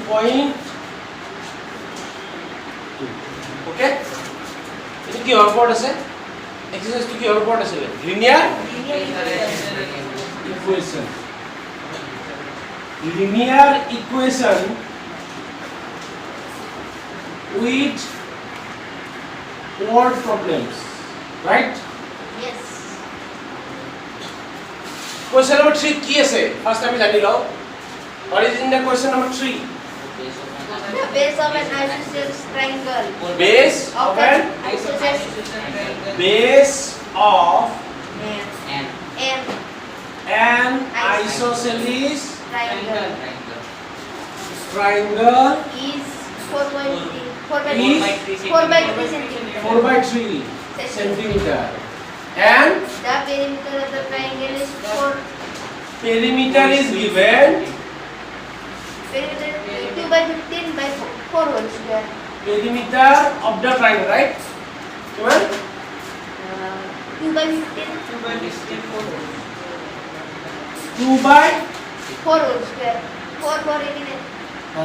2.2 okay এটো কি ওপৰত আছে এক্সাৰসাইজ টো কি ওপৰত আছে linear equation with word problems right yes question number 3 কি আছে ফার্স্ট আমি জানি লও what is in the question number 3 the base of an isosceles triangle base of an isosceles base of an isosceles triangle is 4 by 3 centimeter and the perimeter of the triangle is 4 perimeter is given perimeter 2 by 15 by 4 whole square perimeter of the triangle right well 2 by 15 2 by 4 whole square 4 18 4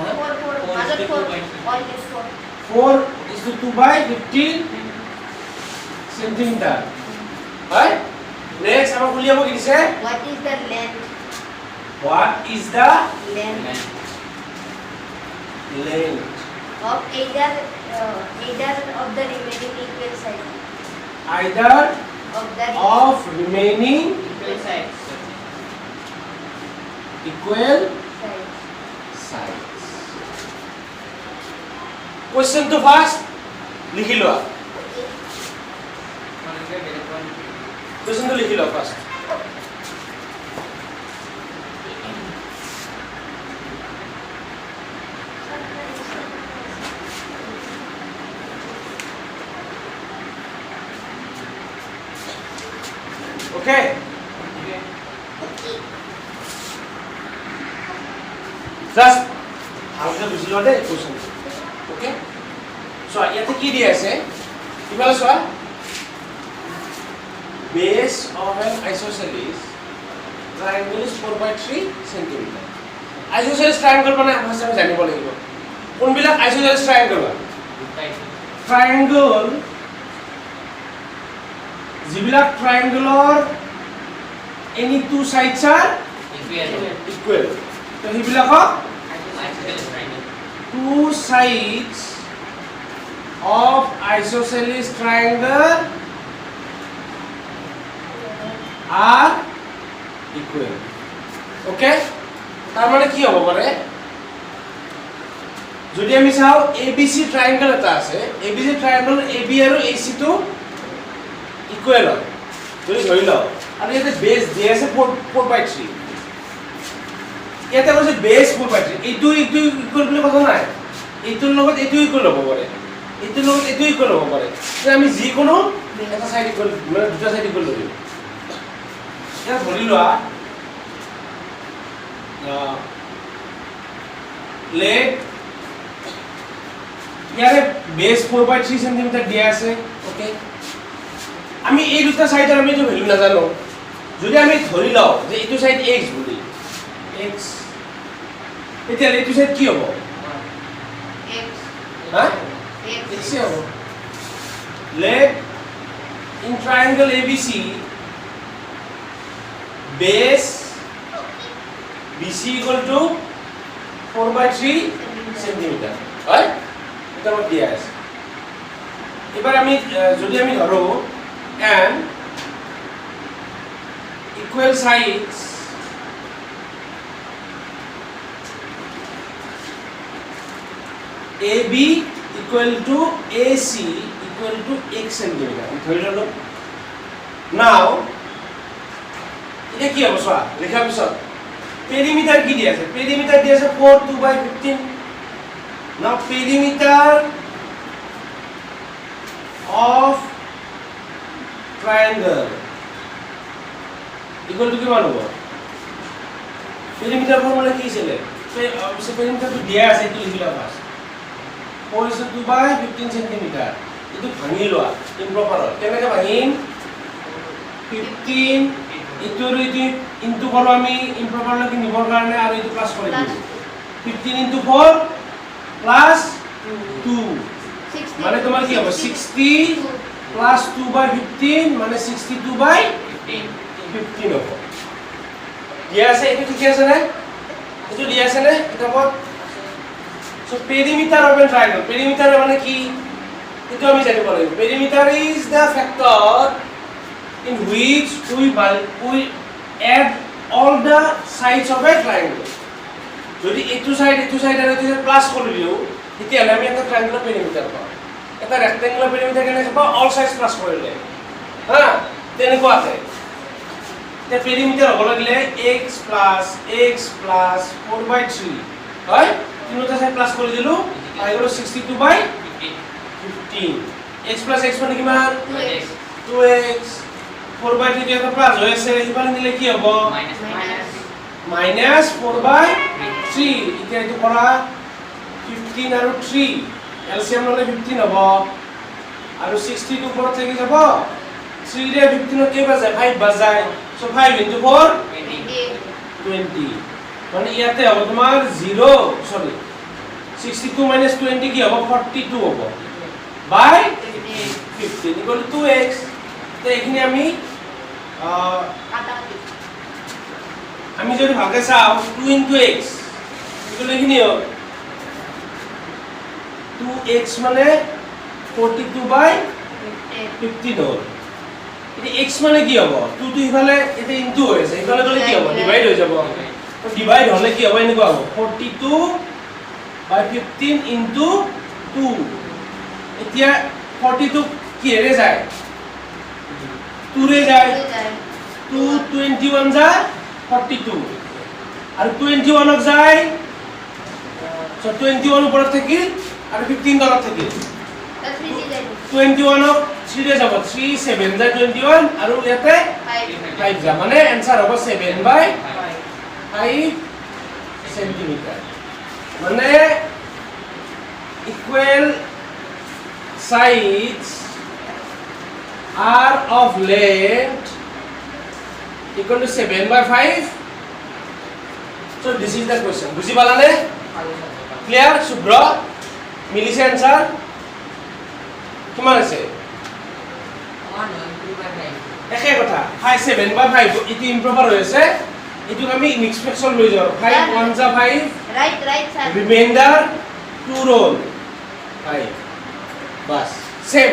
মাজত 4 all is 4 4 is to 2 by 15 centimeter right next আমাৰ খুলিয়াব কি দিছে what is the length of either of the remaining equal sides either of the of remaining equal sides question to first লিখি লোৱা question to লিখি লোৱা first okay just ভালকে বুজি লোৱা দেই question okay so ইয়াতে কি দি আছে কিবা চোৱা base of an isosceles triangle is 4 by 3 cm isosceles triangle মানে আমি জানিব লাগিব কোনবিলাক isosceles triangle triangle যিবিলাক triangle any two sides are equal তো হিবিলাকক two sides of isosceles triangle are equal okay তার মানে কি হ'ব পাৰে যদি আমি চাও ABC triangle এটা আছে ABC triangle AB আৰু AC টো ইকুৱেল হয় যদি ধৰি লও আৰু ইয়াতে বেস দিয়া আছে 4/3 ইয়াতে কৈছে বেস 4/3 এইটো ইকুৱেল বুলি কথা নাই এইটোৰ লগত এইটো ইকুৱেল হ'ব পাৰে এইটোৰ লগত এইটো ইকুৱেল হ'ব পাৰে তো আমি যিকোনো এটা সাইড ইকুৱেল মানে দুটা সাইড ইকুৱেল ধৰিম এটা ধৰি লোৱা লেট ইয়াৰে বেস 4/3 cm দিয়া আছে ওকে আমি এই দুটা সাইডৰ আমি তো ভ্যালু নাজানো যদি আমি ধৰি লও যে এইটো সাইড x বুলি x এতিয়া এইটো সাইড কি হ'ব x হা x হ'ব let in triangle ABC base BC equal to 4/3 cm right এটা মত দিয়া আছে এবাৰ আমি যদি আমি ধৰো and equal sides AB equal to AC equal to x cm ধৰি ললো now এটা কি হ'ব চোৱা লেখাৰ পিছত পেৰিমিটাৰ কি দিয়া আছে পেৰিমিটাৰ দিয়া আছে 4 2/15 now perimeter of triangle equal to কিমান হ'ব পেৰিমিটাৰ ফৰ্মুলা কি আছিল পেৰিমিটাৰ তো দিয়া আছে এইটো লিখিলা ফাৰ্স্ট 4 is to 2/15 cm এইটো ভাঙি লোৱা ইম্প্ৰপাৰত কেনেকৈ ভাঙিম 15 ইটো আৰু ইটো ইনটু কৰো আমি ইম্প্ৰপাৰলৈকে নিবৰ কাৰণে আৰু ইটো প্লাস কৰি দিম 15 into 4 plus 2 60 মানে তোমার কি হবে 60 plus 2 by 15 মানে 62 by 15 হবে দিয়া আছে এটো ঠিক আছে না এটো দিয়া আছে না এটা কত so perimeter of A triangle perimeter মানে কি এটো আমি জানিব লাগিব perimeter is the factor in which we add all the sides of a triangle যদি এটো সাইড আর এটো সাইড প্লাস কৰি দিও তেতিয়া আমি একটা ট্ৰায়াঙ্গুলাৰ পেৰিমিটাৰ পাম এটা ৰেক্টেঙ্গুলাৰ পেৰিমিটাৰ কেনে পাব অল সাইডস প্লাস কৰিলে হ্যাঁ তেনেকুৱা আছে তে পেরিমিটার হ'ব লাগিলে x plus 4/3 হয় তিনটা সাইড প্লাস কৰি দিলো আই গলো 62/15 x plus x মানে কিমান 2x 4/3 তে এটা প্লাস হৈ আছে ইফালে দিলে কি হ'ব minus 4/3 এতিয়া এটো কৰা 15 আৰু 3 এলসিয়াম ললে 15 হ'ব আৰু 62 ওপৰত থাকি যাব 3 ৰে 15 কে বাজায় 5 বাজায় সো 5 into 4 20 মানে ইয়াতে হ'ব তোমাৰ 0 সরি 62 minus 20 কি হ'ব 42 হ'ব বাই 15 equal to 2x তো এখানে আমি যদি ভাগে চাও 2 into x এগুলো এখানে 2x মানে 42 by 15 হল এটা x মানে কি হবে 2 তো ইফালে এটা ইনটু হইছে ইফালে গলে কি হবে ডিভাইড হই যাব তো ডিভাইড হলে কি হবে এনেকুৱা হ'ব 42 by 15 into 2 এতিয়া 42 কি এরে যায় 2 রে যায় 2 21 যায় 42 আর 21 অক যায় সো 21 উপর থেকে আর 15 তলত থেকে 21 অক 3 রে যাব 3 7 যায় 21 আর ইয়াতে 5 যায় মানে आंसर হবে 7/5 সেন্টিমিটার মানে equal sides are of length equal to 7/5 so this is the question বুঝি পালানে ক্লিয়ার শুভ্র মিলিছে आंसर কিমান আছে একে কথা 7/5 ইতি ইম্প্রপার হয়েছে এটু আমি মিক্স ফ্র্যাকশন লই যাও 5 1 যা 5 রাইট স্যার রিমাইন্ডার 2 রোল 5 বাস সেম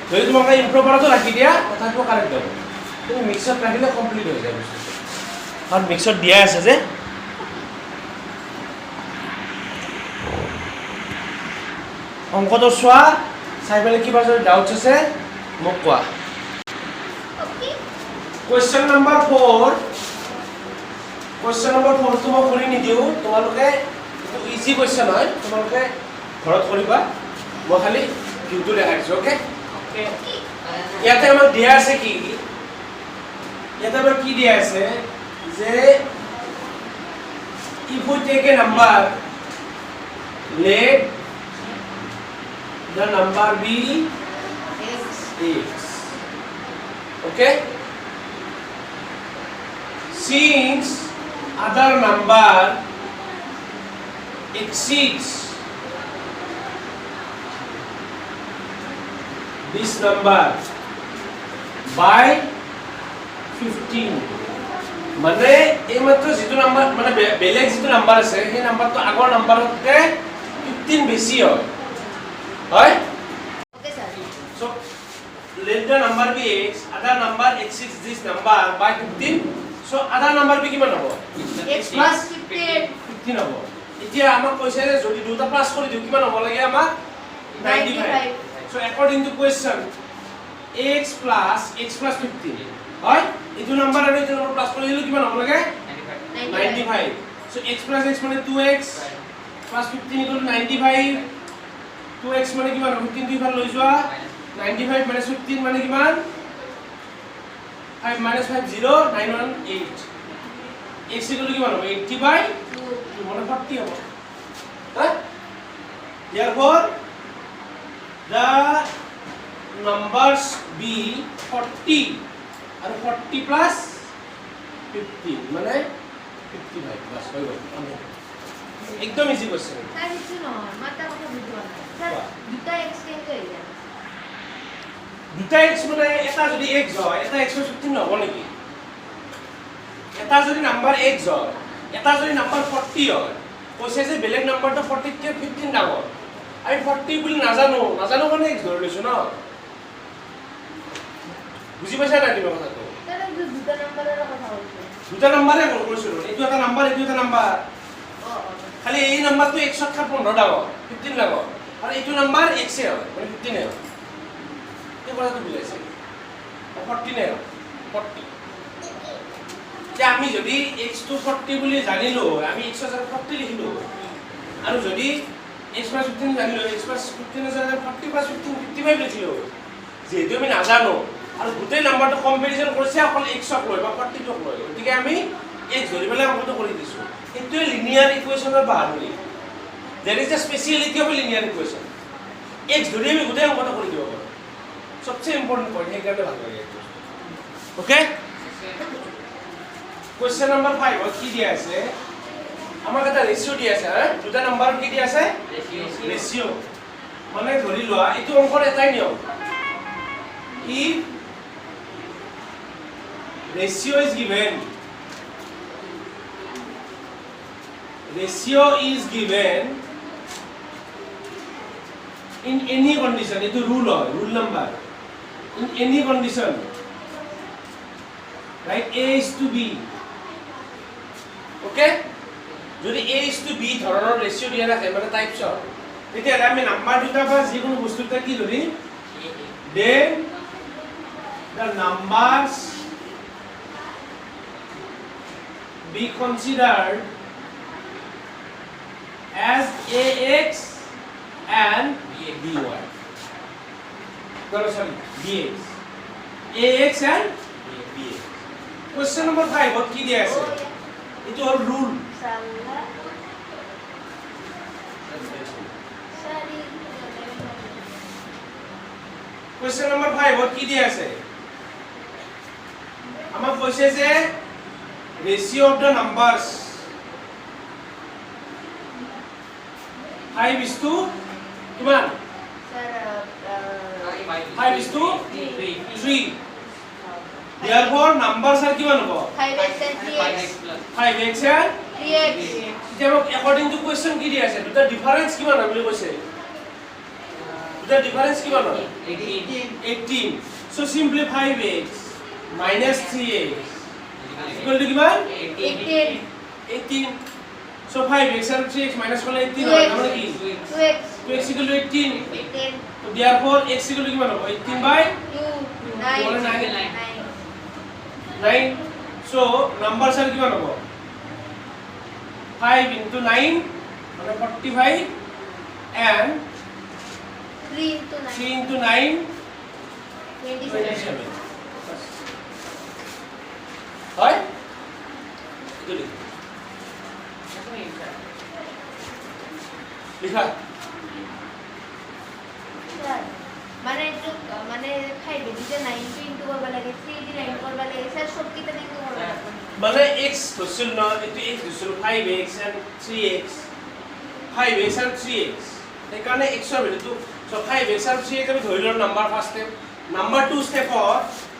যদি তোমাকে ইম্প্রপারটো রাখি দিয়া কথাটো কারেক্ট হবে তুমি মিক্সত রাখিলে কমপ্লিট হৈ যায় বস্তুটো আর মিক্সত দিয়া আছে যে অঙ্কটো সোয়া চাই পেলে কিবা যদি ডাউটস আছে মোক কোৱা কোয়েশ্চন নাম্বাৰ 4 কোয়েশ্চন নাম্বাৰ 4 তো মই কৰি নিদিও তোমালোকে এটো ইজি কোয়েশ্চন হয় তোমালোকে ঘৰত কৰিবা মই খালি ভিউটো দেখাইছো ওকে ইয়াতে আমাক দিয়া আছে কি ইয়াতে আমাক কি দিয়া আছে যে if we take a number let the number be x okay since other number exceeds this number by 15 মানে এই মাত্র যেটো নাম্বার মানে বেলেগ যেটো নাম্বার আছে সেই নাম্বারটো আগৰ নাম্বাৰতকে 15 বেছি হয় হয় okay sir so let the number be x other number exceeds this number by 15 so other number be কিমান হ'ব x plus 15 15 হ'ব এতিয়া আমাক কৈছে যে যদি দুটা প্লাস কৰি দিও কিমান হ'ব লাগে আমাক 95 so according to question x plus 15 হয় এটো নাম্বার আৰু এটো নাম্বাৰ প্লাস কৰি দিলে কিমান হ'ব লাগে 95 so x plus x মানে 2x plus 15 equal to 95 2x মানে কিমান 15 দুই ফাল লৈ যোৱা 95 minus 15 মানে কিমান 5 minus 5 0 918 x equal to কিমান হ'ব 80/2 মানে 40 হ'ব হ্যাঁ therefore the numbers be 40 and 40 plus 15 মানে 55 বাস হৈ গ'ল একদম ইজি কোশ্চেন স্যার কিছু নয় মাথা কথা বুঝতে পারলাম স্যার দুটা এক্সটেন্ড হয়ে যায় দুটা x মানে এটা যদি x হয় এটা x 15 নহব নেকি এটা যদি নাম্বার x হয় এটা যদি নাম্বার 40 হয় কৈছে যে বেলেগ নাম্বাৰটো 40 কে 15 ডাঙৰ আমি 40 বুলি নাজানো মানে x ধৰি লৈছো ন বুজি পাইছা না তুমি কথাটো স্যাৰ দুটা নাম্বাৰেৰ কথা বলছো দুটা নাম্বাৰে কল কৰিছো এইটো এটা নাম্বাৰ এইটো এটা নাম্বাৰ খালি এই নাম্বাৰটো x ত 15 ডাঙৰ 15 ডাঙৰ আৰু এইটো নাম্বাৰ x এ হয় মানে 15 এ হয় এই কথাটো বুজাইছে 40 নে 40 যে আমি যদি x টো 40 বুলি জানিলো আমি x ৰ জায়গাত 40 লিখিলো আৰু যদি x + 15 জানিলো x + 15 ৰ জায়গাত 40 + 15 55 লিখিলো যেহেতু আমি নাজানো আৰু গোটেই নাম্বাৰটো কম্পেৰিজন কৰিছে অকল x ক লৈ বা 40 ক লৈ গতিকে আমি x ধৰি পেলাই অংকটো কৰি দিছো এইটোৱে লিনিয়াৰ ইকুৱেশ্যনৰ বাহাদুৰি there is a speciality of linear equation x ধৰি আমি গোটেই অংকটো কৰি দিব পাৰো সবচেয়ে ইম্পৰ্টেন্ট পইণ্ট সেইকাৰণে ভাল লাগে ওকে কোশ্চেন নম্বৰ 5 কি দিয়া আছে আমাক এটা ৰেশিও দিয়া আছে দুটা নম্বৰ কি দিয়া আছে ৰেশিও মানে ধৰি লোৱা এইটো অংকৰ এটাই নিয়ম if ratio is given in any condition itu rule number in any condition right a is to b okay যদি a is to b ধৰণৰ ৰেশিও দিয়া থাকে মানে টাইপছ তেতিয়া আমি নাম্বাৰ দুটা বা যিকোনো বস্তুটা কি ধৰি then the numbers be considered as ax and by sorry bx ax and bx question number 5 what ki diya ase itu all rule সাল্লা সারি question number 5 what ki diya ase আমাক কৈছে যে ratio of the numbers 5 is to কিমান sir 5 is to 3 therefore numbers are কিমান হ'ব 5x and 3x 5x and 3x এতিয়া according to question কি দিয়া আছে দুটা ডিফারেন্স কিমান হয় বুলি কৈছে দুটা ডিফারেন্স কিমান হয় 18 so simply 5x minus 3x equal to কিমান 18 so 5x and 3x minus করলে 18 হয় মানে কি 2x 2x equal to 18 18 so therefore x equal to কিমান হ'ব 18 by 2 9 9 so numbers are কিমান হ'ব 5 into 9 মানে 45 and 3 into 9 3 into 9 27 হয় এইটো লিখা স্যার মানে একটু মানে 5 দিতে 9 ইনটু করব লাগে 3 দি 9 করব লাগে স্যার সব কিটা ইনটু করব লাগে মানে x ধরছিল না এটো x ধরছিল 5x and 3x 5x and 3x এই কারণে x এর ভ্যালুটো সো 5x and 3x আমি ধরিলো নাম্বার ফার্স্ট স্টেপ নাম্বার 2 স্টেপৰ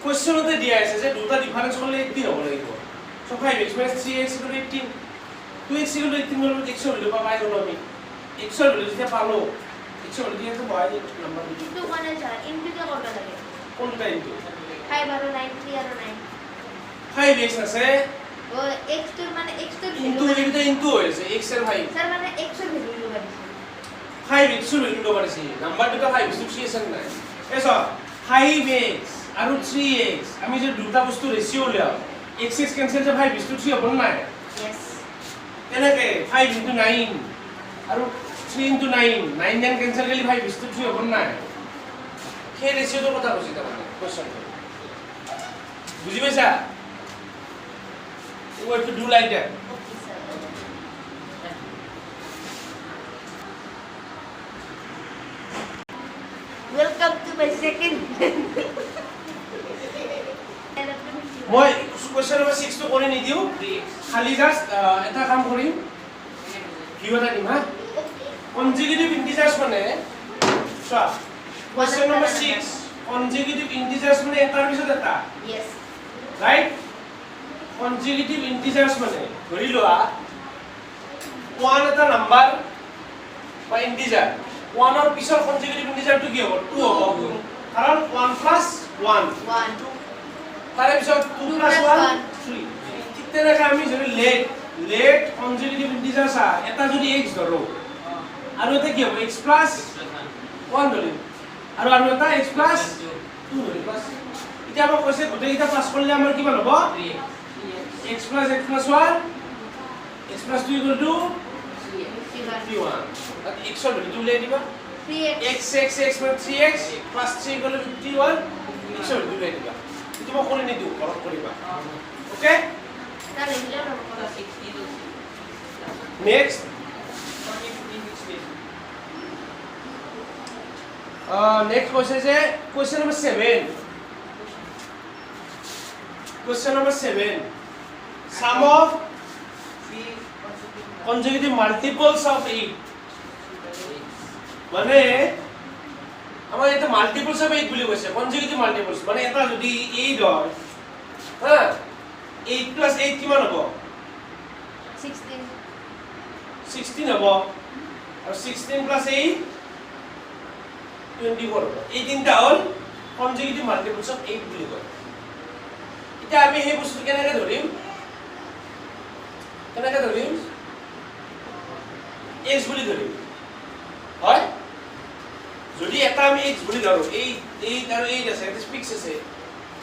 কোশ্চনতে দিয়া আছে যে দুটা ডিফারেন্স করলে 18 হ'ব লাগিব সো 5x - 3x = 18 2x = 18 হলো x এর ভ্যালু পাই গলো আমি x এর ভ্যালু যেটা পালো x এর ভ্যালু দিয়ে তো বহাই দিই নাম্বার ইনটু মানে স্যার ইনটু কে করব লাগে কোনটা ইনটু 5 আর 9 3 আর 9 5x আছে ও x তো মানে x তো ইনটু এটা ইনটু হয়েছে x এর ভাই স্যার মানে x এর ভ্যালু লিখা দিছি 5x এর ভ্যালু লো পারছি নাম্বার দুটো 5 3 আছে না এসো 5x আৰু 3x আমি যে দুটা বস্তু রেশিও লিয়া x ক্যান্সেল যে 5 3 হ'ব না यस এনেকে 5 into 9 আৰু 3 into 9 9 9 ক্যান্সেল গলি 5 3 হ'ব না সেই ৰেশিওটোৰ কথা কৈছি তাৰ মানে কোশ্চনটো বুজি পাইছা you have to do like that okay sir welcome to my second মই কোশ্চন নম্বৰ 6 টো কৰি নিদিও খালি জাস্ট এটা কাম কৰিম ভিউ এটা দিম হা কনজিকিউটিভ ইন্টিজাৰ্ছ মানে চোৱা কোৱেশ্চন নম্বৰ 6 কনজিকিউটিভ ইন্টিজাৰ্ছ মানে এটাৰ পিছত এটা Yes. ৰাইট কনজিকিউটিভ ইন্টিজাৰ্ছ মানে ধৰি লোৱা 1 এটা নাম্বাৰ বা ইন্টিজাৰ 1 ৰ পিছৰ কনজিকিউটিভ ইন্টিজাৰটো কি হ'ব 2 হ'ব কাৰণ 1 + 1 1. তাৰে পিছত 2 + 1 3 ঠিক তেনেকৈ আমি যদি লেট কনজিকিউটিভ ইন্টিজাৰ চা এটা যদি x ধৰো আৰু এটা কি হ'ব x + 1 ধৰিম আৰু এটা x + 2 ধৰিম প্লাছ এতিয়া আমাক কৈছে গোটেইকেইটা প্লাছ কৰিলে আমাৰ কিমান হ'ব x + 1 x + 2 = 51 তাত x ৰ ভেলুটো উলিয়াই দিবা 3x. x মানে 3x + 3 = 51 x ৰ ভেলুটো উলিয়াই দিবা এইটো মই কৰি নিদিওঁ ঘৰত কৰিবা okay Dale, yo no puedo. Next next কৈছে যে question number 7 question number 7 sum of consecutive multiples of 8 মানে আমাৰ এটা মাল্টিপলছ অফ 8 বুলি কৈছে consecutive multiples মানে এটা যদি 8 হয় হা 8 + 8 কিমান হ'ব 16. 16 হ'ব আৰু 16 + 8 24 হ'ব এই তিনিটা হ'ল consecutive multiples of 8 বুলি কয় এতিয়া আমি সেই বস্তু কেনেকৈ ধৰিম x বুলি ধৰিম হয় যদি এটা আমি x বুলি ধৰো 8 আৰু 8 আছে এটা ফিক্স আছে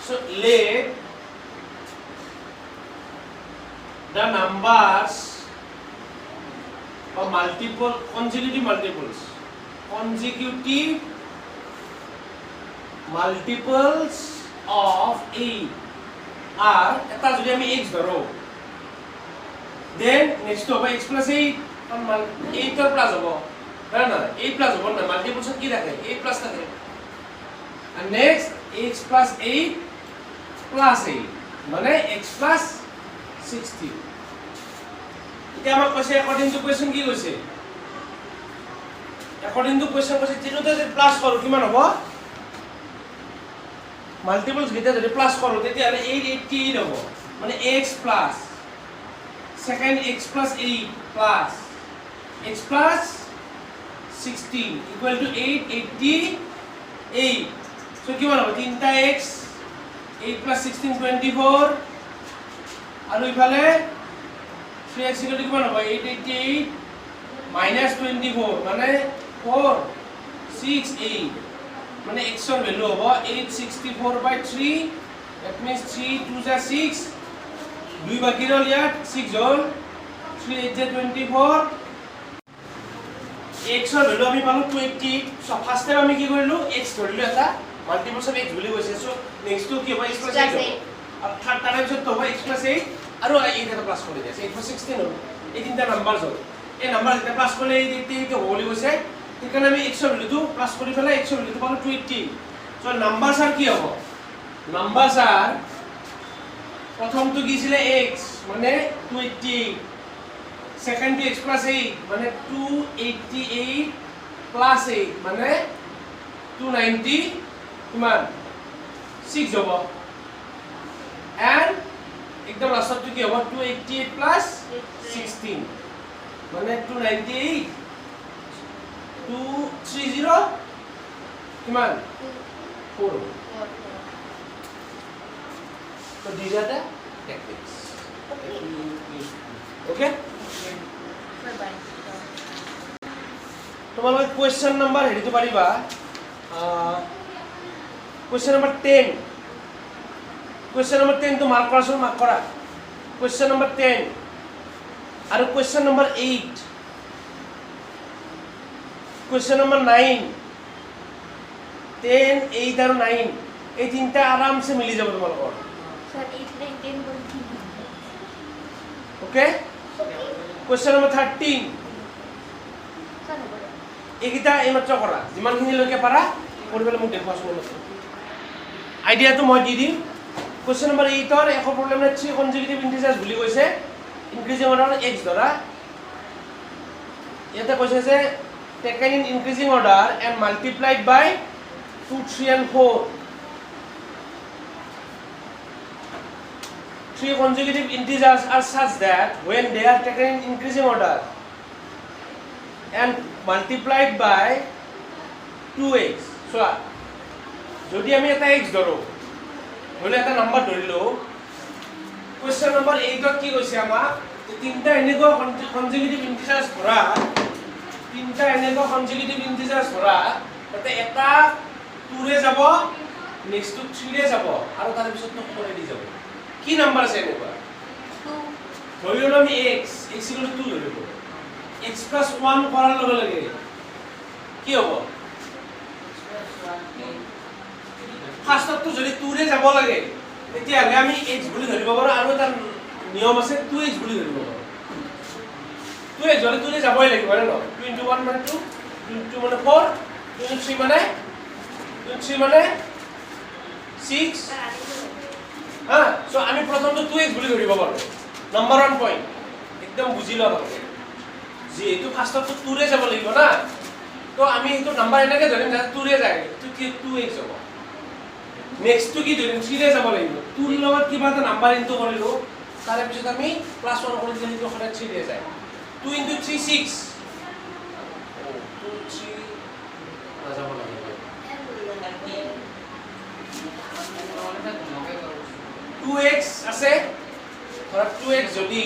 so let the numbers or consecutive multiples of 8 are এটা যদি আমি x ধৰো then next হবে x + 8 8 ৰ প্লাস হ'ব হয় না 8 প্লাস হ'ব না মাল্টিপলছ কি থাকে 8 প্লাস থাকে and next x + 8 + 8 মানে x + 16 এতিয়া আমাক কৈছে according to question কি কৈছে according to question কৈছে তিনিটা যদি প্লাস কৰো কিমান হ'ব মাল্টিপলছ গিটা যদি প্লাস কৰো তেতিয়া হলে 888 হ'ব মানে x plus second x + 8 plus x + 16 equal to 888 so কিমান হ'ব 3টা x 8 + 16 24 আৰু ইফালে 3x equal to কিমান হ'ব 888 - 24 মানে 4 6 8 মানে x ৰ ভ্যালু হ'ব 864/3 that means 3 2 6 দুই বাকি রল ইয়াত 6 হল 3 8 24 x ৰ ভ্যালু আমি পালো 20 সো ফাৰ্স্ট টাইম আমি কি কৰিলো x ধৰিলো এটা মাল্টিপলছ অফ x বুলি কৈছে সো নেক্সট টু কি হ'ব x + 8 আৰু থাৰ্ড টাইম পিছত হ'ব x + 8 আৰু এই এটা প্লাস কৰি দিছে 8 + 16 হ'ল এই তিনটা নাম্বাৰছ হ'ল এই নাম্বাৰ এটা প্লাস কৰিলে এই তিনটা হ'ব বুলি কৈছে সেইকাৰণে আমি x ৰ ভ্যালুটো প্লাস কৰি পেলাই x ৰ ভ্যালুটো পালো 20 সো নাম্বাৰছ আৰ কি হ'ব নাম্বাৰছ আর প্রথমটো কি ছিল x মানে 288 সেকেন্ড x + 8 মানে 288 + 8 মানে 290 কিমান 6 হ'ব এন্ড একদম লাষ্টটো কি হ'ব 288 + 16 মানে 298 230 কিমান 4 So these are the techniques. Okay? Bye-bye. তোমালোকে question number হেৰিটো পাৰিবা question number 10 question number 10 তো মাৰ্ক কৰাছোন মাৰ্ক কৰা question number 10 আৰু question number 8 question number 9 10 8 আৰু 9 এই তিনটা আৰামছে মিলি যাব তোমালোকৰ Sir, 8, 9, 10 will be. Okay? Question number 13. Saan ba? এইকেইটা এইমাত্ৰ কৰা যিমানখিনিলৈকে পাৰা কৰি পেলাই মোক দেখুৱাচোন এইমাত্ৰ আইডিয়াটো মই দি দিম কুৱেশ্যন নম্বৰ 8 ৰ একো প্ৰব্লেম নাই 3 কনজিকিউটিভ ইন্টিজাৰ্ছ বুলি কৈছে ইনক্ৰিজিং অৰ্ডাৰ x ধৰা ইয়াতে কৈছে যে taken in increasing order and multiplied by 2, 3 and 4. 3 consecutive integers are such that when they are taken in increasing order and multiplied by 2x. So, যদি আমি এটা x ধৰো হলে এটা নাম্বাৰ ধৰিলো কোৱেশ্চন নম্বৰ 8 ত কি কৈছে আমাক তিনটা এনেকুৱা কনজিকিউটিভ ইন্টিজাৰ্স ধৰা তিনটা এনেকুৱা কনজিকিউটিভ ইন্টিজাৰ্স ধৰা তাতে এটা 2 ৰে যাব নেক্সট টু 3 ৰে যাব আৰু তাৰ পিছত 4 ৰে দি যাব কি নাম্বাৰ আছে এনেকুৱা 2 ধৰিলো আমি x ইকুৱেল টু 2 ধৰিলো x + 1 কৰাৰ লগে লগে কি হ'ব ফাৰ্ষ্টটো যদি 2 ৰে যাব লাগে তেতিয়াহ'লে আমি x বুলি ধৰিব পাৰো আৰু এটা নিয়ম আছে 2x বুলি ধৰিব পাৰো 2x যদি 2 ৰে যাবই লাগিব হয় ন 2 * 1 মানে 2 2 মানে 4 2 3 মানে 6 হা সো আমি প্ৰথমটো 2x বুলি ধৰিব পাৰো নম্বৰ 1 পইণ্ট একদম বুজি লওক যেহেতু ফাৰ্ষ্টটো 2 ৰে যাব লাগিব না তো আমি এইটো নাম্বাৰ এনেকৈ ধৰিম যে 2 ৰে যায় তো 2x হ'ব নেক্সট টু কি ধৰিম 3 ৰে যাব লাগিব 2 ৰ লগত কিবা এটা নাম্বাৰ ইনটু কৰিলো তাৰে পিছত আমি +1 কৰি দিলে সেইটো সদায় 3 ৰে যায় 2 * 3 6 2 3 নাযাব লাগিব 2x আছে ধৰা 2x যদি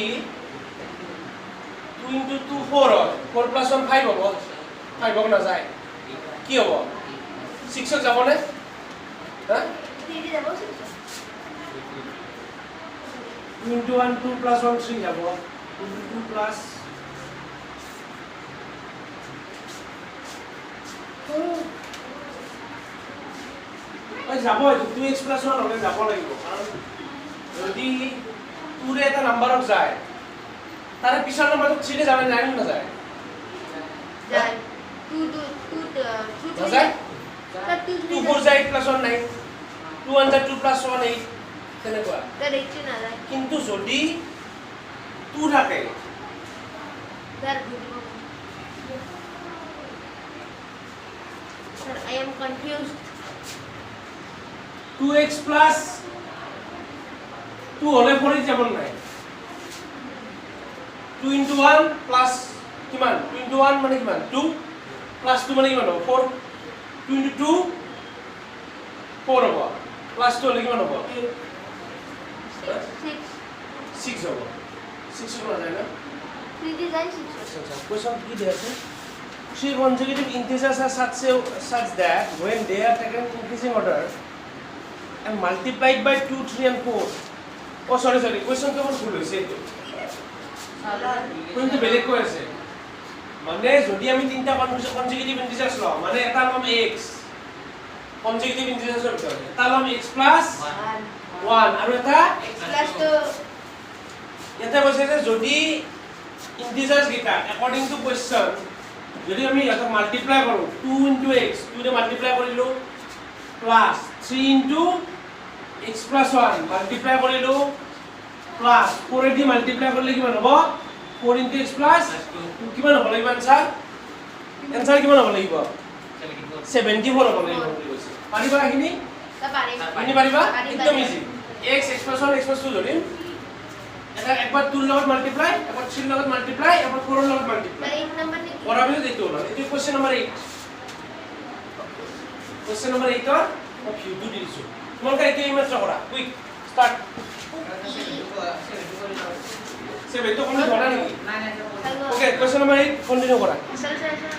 2 * 2 4 হয় 4 + 1 5 হ'ব 5 হ'ব না যায় কি হ'ব 6 ত যাব নে হা 3 ৰে যাব 6 2 * 1 2 + 1 3 যাব 2 * 2 plus যাব 2x + 1 হলে যাব লাগিব কাৰণ যদি 2 ৰে এটা নাম্বাৰত যায় তাৰে পিছৰ নাম্বাৰটো 3 ৰে যাব নাই না যায় যায় 2 যায় 2 4 যায় যায় +1 9 2 1 2 + 1 8 তেনেকুৱা ডাইৰেক্টলি না যায় কিন্তু যদি 2 থাকে Sir, I am confused. 2x plus 2 হলে 4 ত যাব নাই 2 * 1 plus কিমান 2 * 1 মানে কিমান 2 plus 2 মানে কিমান হ'ব 4 2 * 2 4 হ'ব plus 2 হলে কিমান হ'ব 6 হ'ব 6 হ'ব না 3 रे যায় 6 question কি দিয়া আছে 3 consecutive integers are such that when they are taken in increasing order and multiplied by 2 3 and 4 oh sorry question কেমন ভুল হইছে এটো কোনটো বেলেগ কৈ আছে মানে যদি আমি তিনটা consecutive integers লও মানে এটা নাম x consecutive integers এর ভিতরে এটা নাম x plus 1 আৰু এটা x plus 2 এটা কৈছে যে যদি integers গিটা according to question যদি আমি এটা মাল্টিপ্লাই কৰো 2 * x 2 ৰে মাল্টিপ্লাই কৰিলো প্লাস 3 * x + 1 মাল্টিপ্লাই কৰিলো প্লাস 4 দি মাল্টিপ্লাই কৰিলে কিমান হ'ব 4 * x + 2 কিমান হ'ব লাগিব आंसर কিমান হ'ব লাগিব 74 হ'ব লাগিব বুলি কৈছে পাৰিবা এখিনি তা পাৰি পাৰিবা একদম ইজি x + 1 x + 2 ধৰিম এটা একবাৰ 2 ৰ লগত মাল্টিপ্লাই একবাৰ 3 ৰ লগত মাল্টিপ্লাই একবাৰ 4 ৰ লগত মাল্টিপ্লাই তাই 1 নাম্বার নে বরাবর দিতে হলো এটা কোশ্চেন নাম্বার 8 কোশ্চেন নাম্বার 8 এর অপশন 2 দিছো তোমাকে এটা ইমেজ করা কুইক স্টার্ট সে বেটো কোন ধরা নাকি ওকে কোশ্চেন নাম্বার 8 কন্টিনিউ করা চল চল চল